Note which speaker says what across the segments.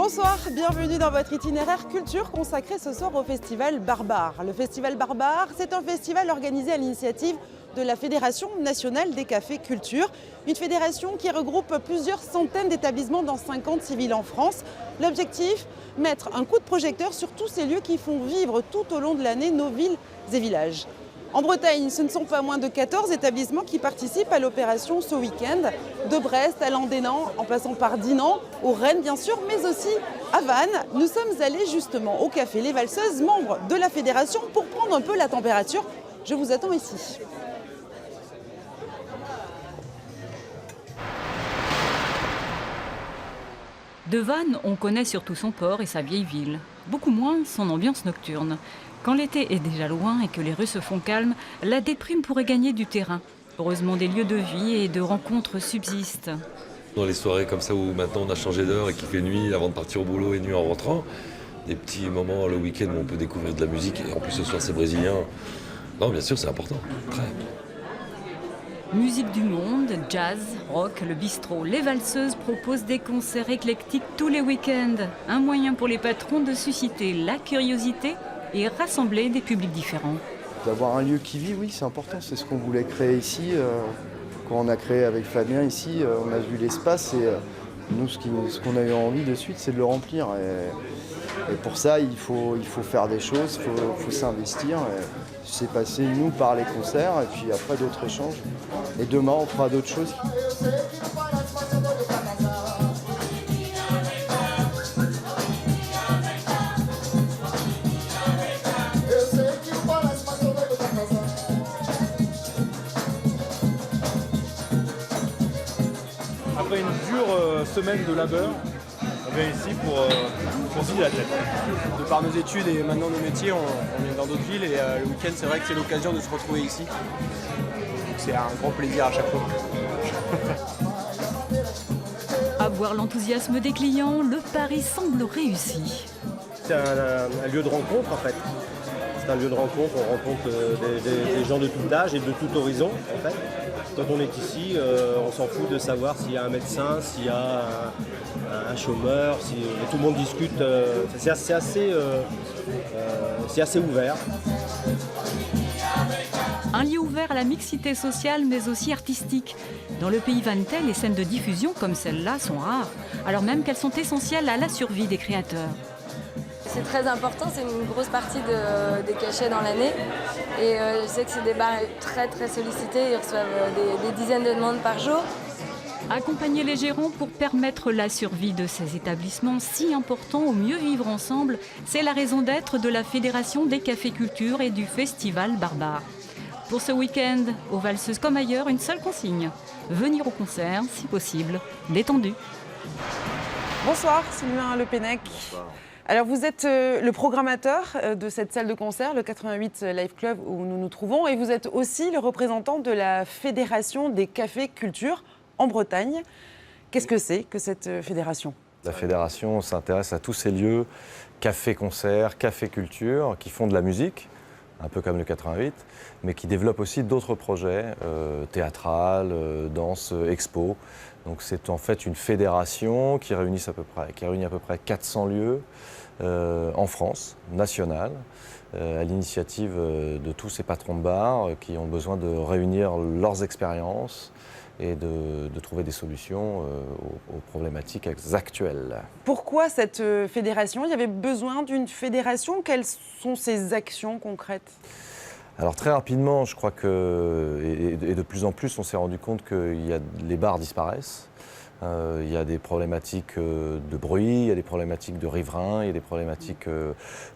Speaker 1: Bonsoir, bienvenue dans votre itinéraire culture consacré ce soir au Festival Barbare. Le Festival Barbare, c'est un festival organisé à l'initiative de la Fédération nationale des cafés culture, une fédération qui regroupe plusieurs centaines d'établissements dans 50 villes en France. L'objectif, mettre un coup de projecteur sur tous ces lieux qui font vivre tout au long de l'année nos villes et villages. En Bretagne, ce ne sont pas moins de 14 établissements qui participent à l'opération ce week-end, de Brest à Landénan, en passant par Dinan, au Rennes bien sûr, mais aussi à Vannes. Nous sommes allés justement au Café Les Valseuses, membres de la fédération, pour prendre un peu la température. Je vous attends ici.
Speaker 2: De Vannes, on connaît surtout son port et sa vieille ville, beaucoup moins son ambiance nocturne. Quand l'été est déjà loin et que les rues se font calmes, la déprime pourrait gagner du terrain. Heureusement, des lieux de vie et de rencontres subsistent.
Speaker 3: Dans les soirées comme ça où maintenant on a changé d'heure et qu'il fait nuit avant de partir au boulot et nuit en rentrant, des petits moments le week-end où on peut découvrir de la musique, et en plus ce soir c'est brésilien. Non, bien sûr, c'est important, très.
Speaker 2: Musique du monde, jazz, rock, le bistrot, les valseuses proposent des concerts éclectiques tous les week-ends. Un moyen pour les patrons de susciter la curiosité et rassembler des publics différents.
Speaker 4: D'avoir un lieu qui vit, oui, c'est important. C'est ce qu'on voulait créer ici. Quand on a créé avec Fabien ici, on a vu l'espace et nous, ce qu'on a eu envie de suite, c'est de le remplir. Et pour ça, il faut faire des choses, il faut s'investir. C'est passé, nous, par les concerts et puis après d'autres échanges. Et demain, on fera d'autres choses.
Speaker 5: Après une dure semaine de labeur, on vient ici pour se vider la tête.
Speaker 6: De par nos études et maintenant nos métiers, on est dans d'autres villes et le week-end, c'est vrai que c'est l'occasion de se retrouver ici. Donc c'est un grand plaisir à chaque fois.
Speaker 2: À voir l'enthousiasme des clients, le pari semble réussi.
Speaker 5: C'est un lieu de rencontre en fait. C'est un lieu de rencontre, on rencontre des gens de tout âge et de tout horizon en fait. Quand on est ici, on s'en fout de savoir s'il y a un médecin, s'il y a un chômeur, si tout le monde discute. C'est assez ouvert.
Speaker 2: Un lieu ouvert à la mixité sociale mais aussi artistique. Dans le pays vannais, les scènes de diffusion comme celle-là sont rares, alors même qu'elles sont essentielles à la survie des créateurs.
Speaker 7: C'est très important, c'est une grosse partie des cachets dans l'année. Et je sais que c'est des bars très très sollicités, ils reçoivent des dizaines de demandes par jour.
Speaker 2: Accompagner les gérants pour permettre la survie de ces établissements si importants au mieux vivre ensemble, c'est la raison d'être de la Fédération des cafés culture et du Festival Barbare. Pour ce week-end, aux Valseuses comme ailleurs, une seule consigne, venir au concert, si possible, détendu.
Speaker 1: Bonsoir, Sylvain Le Pennec. Alors vous êtes le programmateur de cette salle de concert, le 88 Live Club où nous nous trouvons, et vous êtes aussi le représentant de la Fédération des cafés culture en Bretagne. Qu'est-ce que c'est que cette fédération ?
Speaker 8: La fédération s'intéresse à tous ces lieux, café-concert, café-culture, qui font de la musique, un peu comme le 88, mais qui développent aussi d'autres projets, théâtrales, danse, expo. Donc c'est en fait une fédération qui réunit à peu près 400 lieux en France, nationale, à l'initiative de tous ces patrons de bars qui ont besoin de réunir leurs expériences et de trouver des solutions aux problématiques actuelles.
Speaker 1: Pourquoi cette fédération ? Il y avait besoin d'une fédération. Quelles sont ses actions concrètes ?
Speaker 8: Alors très rapidement, je crois que, et de plus en plus, on s'est rendu compte que les bars disparaissent. Il y a des problématiques de bruit, il y a des problématiques de riverains, il y a des problématiques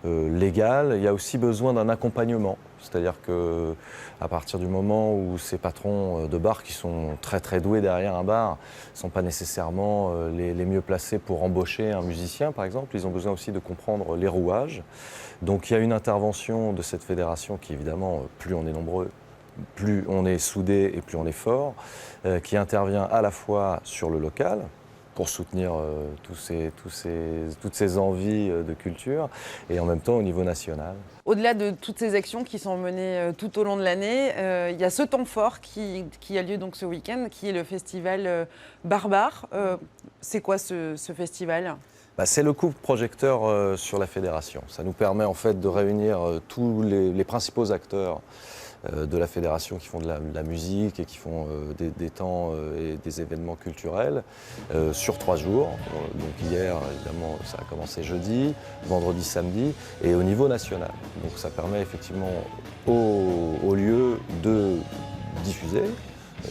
Speaker 8: légales. Il y a aussi besoin d'un accompagnement. C'est-à-dire qu'à partir du moment où ces patrons de bars qui sont très très doués derrière un bar ne sont pas nécessairement les mieux placés pour embaucher un musicien, par exemple, ils ont besoin aussi de comprendre les rouages. Donc il y a une intervention de cette fédération qui, évidemment, plus on est nombreux, plus on est soudé et plus on est fort, qui intervient à la fois sur le local, pour soutenir toutes ces envies de culture, et en même temps au niveau national.
Speaker 1: Au-delà de toutes ces actions qui sont menées tout au long de l'année, il y a ce temps fort qui a lieu donc ce week-end, qui est le festival Barbare. C'est quoi ce festival ?
Speaker 8: C'est le coup de projecteur sur la fédération. Ça nous permet en fait de réunir tous les principaux acteurs de la fédération qui font de la musique et qui font des temps et des événements culturels sur 3 jours. Donc hier, évidemment, ça a commencé jeudi, vendredi, samedi, et au niveau national. Donc ça permet effectivement aux lieux de diffuser,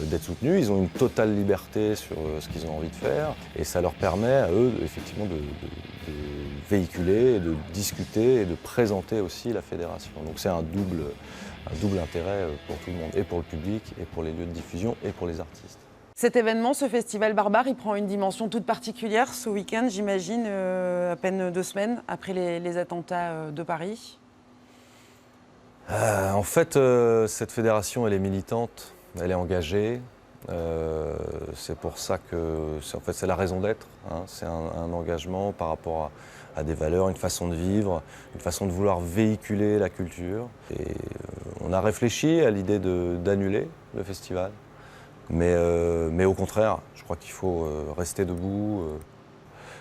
Speaker 8: d'être soutenus. Ils ont une totale liberté sur ce qu'ils ont envie de faire et ça leur permet à eux effectivement de véhiculer, de discuter et de présenter aussi la fédération. Donc c'est un double intérêt pour tout le monde, et pour le public, et pour les lieux de diffusion, et pour les artistes.
Speaker 1: Cet événement, ce festival Barbare, il prend une dimension toute particulière ce week-end, j'imagine, à peine 2 semaines après les attentats de Paris.
Speaker 8: En fait, cette fédération, elle est militante, elle est engagée. C'est pour ça que c'est la raison d'être. Hein. C'est un engagement par rapport à des valeurs, une façon de vivre, une façon de vouloir véhiculer la culture. Et on a réfléchi à l'idée d'annuler le festival. Mais au contraire, je crois qu'il faut rester debout.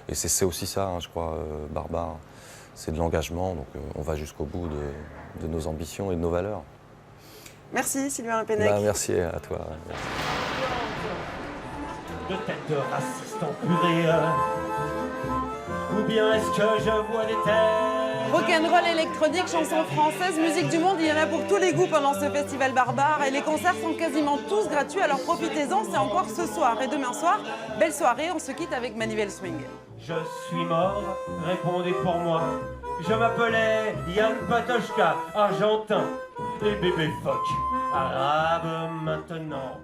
Speaker 8: Et c'est aussi ça, hein, je crois, Barbare. C'est de l'engagement, donc on va jusqu'au bout de nos ambitions et de nos valeurs.
Speaker 1: Merci Sylvain Lepennec.
Speaker 8: Merci à toi. Merci.
Speaker 9: De tête de raciste empuré, ou bien est-ce que je vois des têtes?
Speaker 1: Rock'n'roll électronique, chansons françaises, musique du monde, il y en a pour tous les goûts pendant ce festival Barbare et les concerts sont quasiment tous gratuits, alors profitez-en, c'est encore ce soir et demain soir. Belle soirée, on se quitte avec Manivelle Swing.
Speaker 9: Je suis mort, répondez pour moi. Je m'appelais Yann Patochka, argentin, et bébé phoque, arabe maintenant.